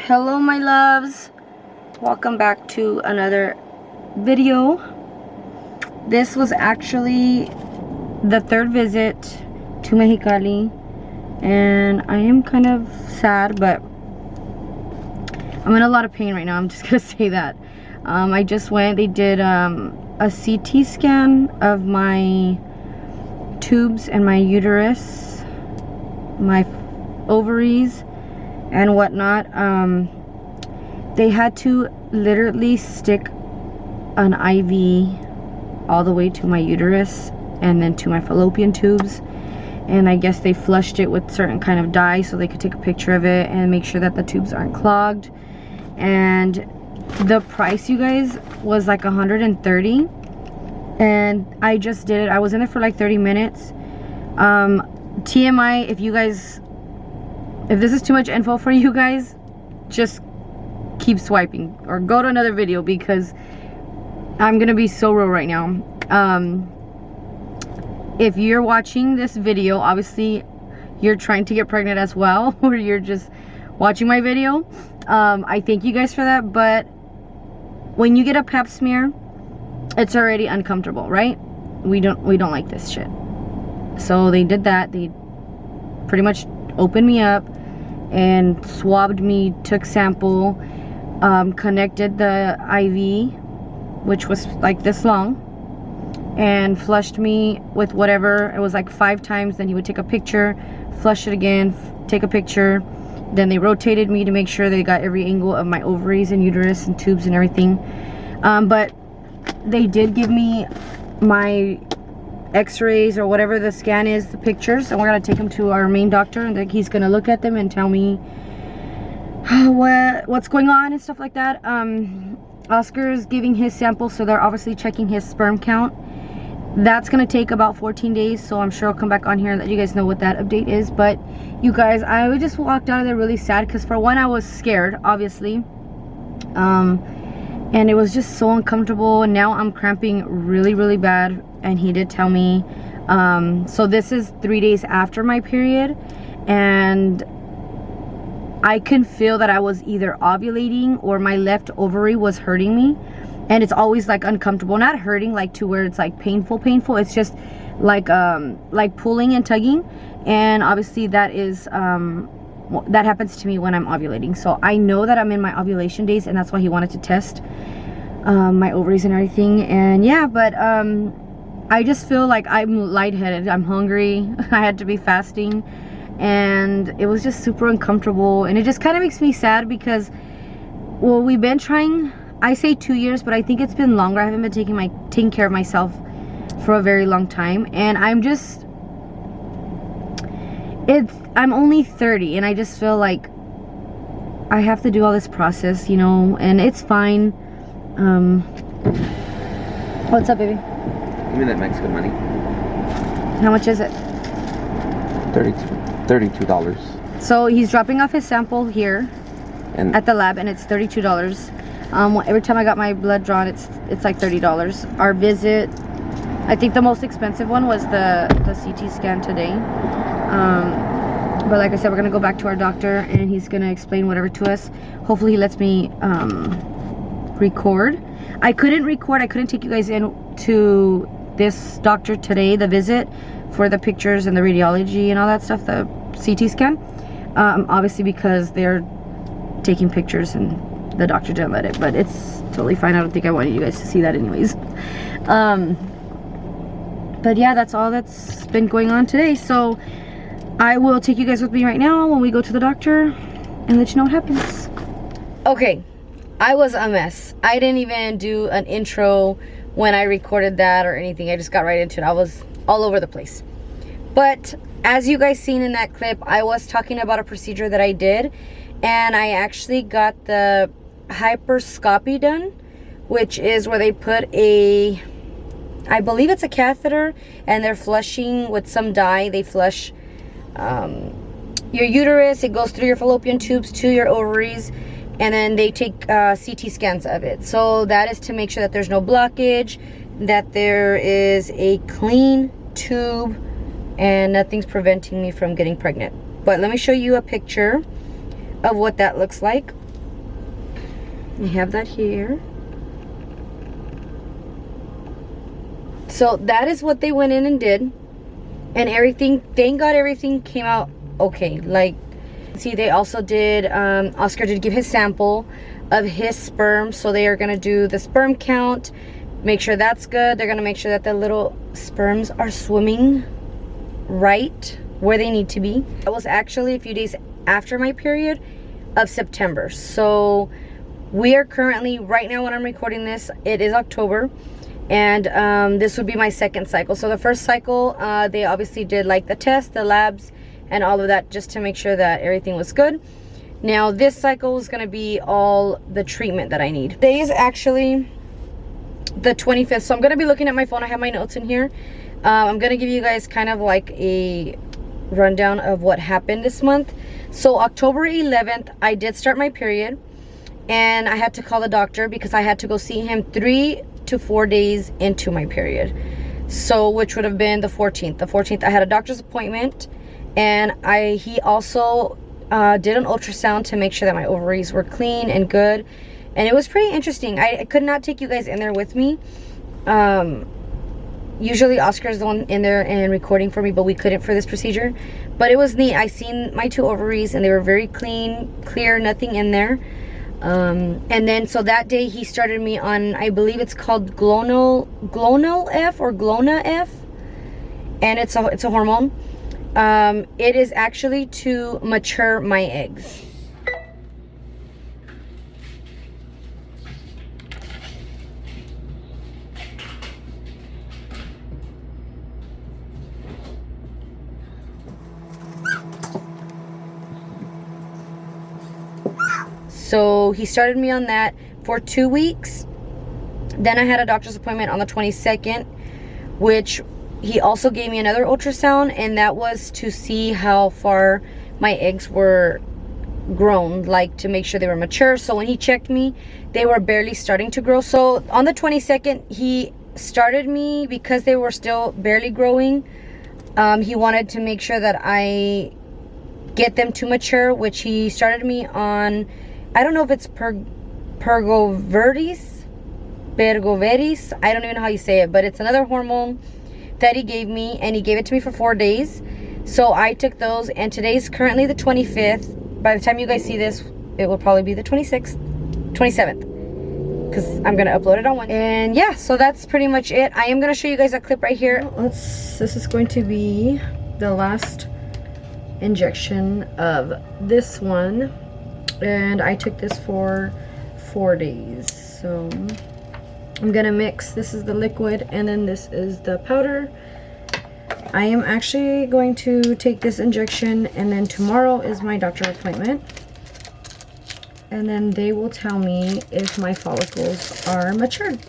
Hello my loves, welcome back to another video. This was actually the third visit to Mexicali, and I am kind of sad, but I'm in a lot of pain right now. I'm just gonna say that. I just went, they did a CT scan of my tubes and my uterus, my ovaries and whatnot. They had to literally stick an IV all the way to my uterus and then to my fallopian tubes, and I guess they flushed it with certain kind of dye so they could take a picture of it and make sure that the tubes aren't clogged. And the price, you guys, was like $130, and I just did it. I was in there for like 30 minutes. TMI, if this is too much info for you guys, just keep swiping or go to another video, because I'm gonna be so real right now. If you're watching this video, obviously you're trying to get pregnant as well, or you're just watching my video. I thank you guys for that, but when you get a pap smear, it's already uncomfortable, right? We don't like this shit. So they did that. They pretty much opened me up and swabbed me, took sample, connected the IV, which was like this long, and flushed me with whatever. It was like 5 times. Then he would take a picture, flush it again, take a picture. Then they rotated me to make sure they got every angle of my ovaries and uterus and tubes and everything. But they did give me my x-rays or whatever the scan is, the pictures, and we're gonna take them to our main doctor, and he's gonna look at them and tell me what's going on and stuff like that. Oscar is giving his sample, so they're obviously checking his sperm count. That's gonna take about 14 days, so I'm sure I'll come back on here and let you guys know what that update is. But you guys, I just walked out of there really sad, because for one, I was scared, obviously, and it was just so uncomfortable, and now I'm cramping really bad. And he did tell me, so this is 3 days after my period, and I can feel that I was either ovulating or my left ovary was hurting me. And it's always like uncomfortable, not hurting like to where it's like painful. It's just like pulling and tugging. And obviously that is that happens to me when I'm ovulating. So I know that I'm in my ovulation days, and that's why he wanted to test my ovaries and everything. And yeah, but I just feel like I'm lightheaded, I'm hungry. I had to be fasting, and it was just super uncomfortable, and it just kind of makes me sad, because, well, we've been trying, I say 2 years, but I think it's been longer. I haven't been taking care of myself for a very long time, and I'm only 30, and I just feel like I have to do all this process, you know, and it's fine. What's up, baby? Give me that Mexican money. How much is it? $32. So he's dropping off his sample here at the lab, and it's $32. Every time I got my blood drawn, it's like $30. Our visit, I think the most expensive one was the CT scan today. But like I said, we're gonna go back to our doctor, and he's gonna explain whatever to us. Hopefully he lets me record. I couldn't record. I couldn't take you guys in to this doctor today, the visit, for the pictures and the radiology and all that stuff, the CT scan, obviously because they're taking pictures and the doctor didn't let it, but it's totally fine. I don't think I wanted you guys to see that anyways. But yeah, that's all that's been going on today. So I will take you guys with me right now when we go to the doctor and let you know what happens. Okay, I was a mess. I didn't even do an intro when I recorded that or anything. I just got right into it. I was all over the place. But as you guys seen in that clip, I was talking about a procedure that I did, and I actually got the hyperscopy done, which is where they put I believe it's a catheter, and they're flushing with some dye. They flush your uterus, it goes through your fallopian tubes to your ovaries, and then they take CT scans of it. So that is to make sure that there's no blockage, that there is a clean tube, and nothing's preventing me from getting pregnant. But let me show you a picture of what that looks like. I have that here. So that is what they went in and did. And everything, thank God everything came out okay. Like, see, they also did, Oscar did give his sample of his sperm. So they are gonna do the sperm count, make sure that's good. They're gonna make sure that the little sperms are swimming right where they need to be. That was actually a few days after my period of September. So we are currently, right now when I'm recording this, it is October. And this would be my second cycle. So the first cycle, they obviously did like the test, the labs, and all of that just to make sure that everything was good. Now this cycle is gonna be all the treatment that I need. Today is actually the 25th. So I'm gonna be looking at my phone. I have my notes in here. I'm gonna give you guys kind of like a rundown of what happened this month. So October 11th, I did start my period. And I had to call the doctor because I had to go see him 3 to 4 days into my period. So which would have been the 14th. The 14th I had a doctor's appointment, and he also did an ultrasound to make sure that my ovaries were clean and good. And it was pretty interesting. I could not take you guys in there with me. Usually Oscar's the one in there and recording for me, but we couldn't for this procedure. But it was neat. I seen my 2 ovaries and they were very clean, clear, nothing in there. And then so that day he started me on, I believe it's called Klovesu or Klovesu, and it's a hormone. It is actually to mature my eggs. So he started me on that for 2 weeks. Then I had a doctor's appointment on the 22nd, which he also gave me another ultrasound, and that was to see how far my eggs were grown, like to make sure they were mature. So when he checked me, they were barely starting to grow. So on the 22nd, he started me because they were still barely growing. He wanted to make sure that I get them to mature, which he started me on, I don't know if it's Pergoveris. I don't even know how you say it, but it's another hormone that he gave me, and he gave it to me for 4 days. So I took those, and today's currently the 25th. By the time you guys see this, it will probably be the 26th, 27th, because I'm gonna upload it on Wednesday. And yeah, so that's pretty much it. I am gonna show you guys a clip right here. This is going to be the last injection of this one, and I took this for 4 days. So I'm gonna mix. This is the liquid, and then this is the powder. I am actually going to take this injection, and then tomorrow is my doctor appointment, and then they will tell me if my follicles are matured.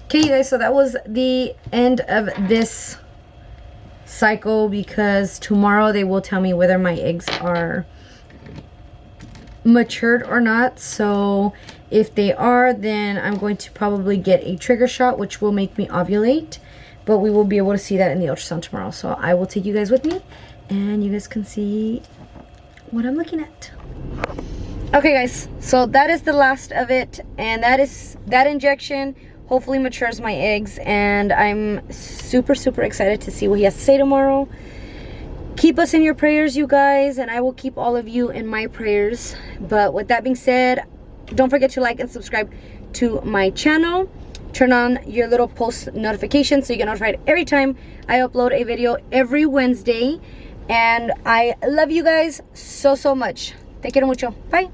Okay, you guys, so that was the end of this cycle, because tomorrow they will tell me whether my eggs are matured or not. So if they are, then I'm going to probably get a trigger shot, which will make me ovulate, but we will be able to see that in the ultrasound tomorrow. So I will take you guys with me, and you guys can see what I'm looking at. Okay guys, so that is the last of it, and that injection hopefully matures my eggs, and I'm super excited to see what he has to say tomorrow. Keep us in your prayers, you guys, and I will keep all of you in my prayers. But with that being said, don't forget to like and subscribe to my channel. Turn on your little post notifications so you get notified every time I upload a video every Wednesday. And I love you guys so much. Te quiero mucho. Bye.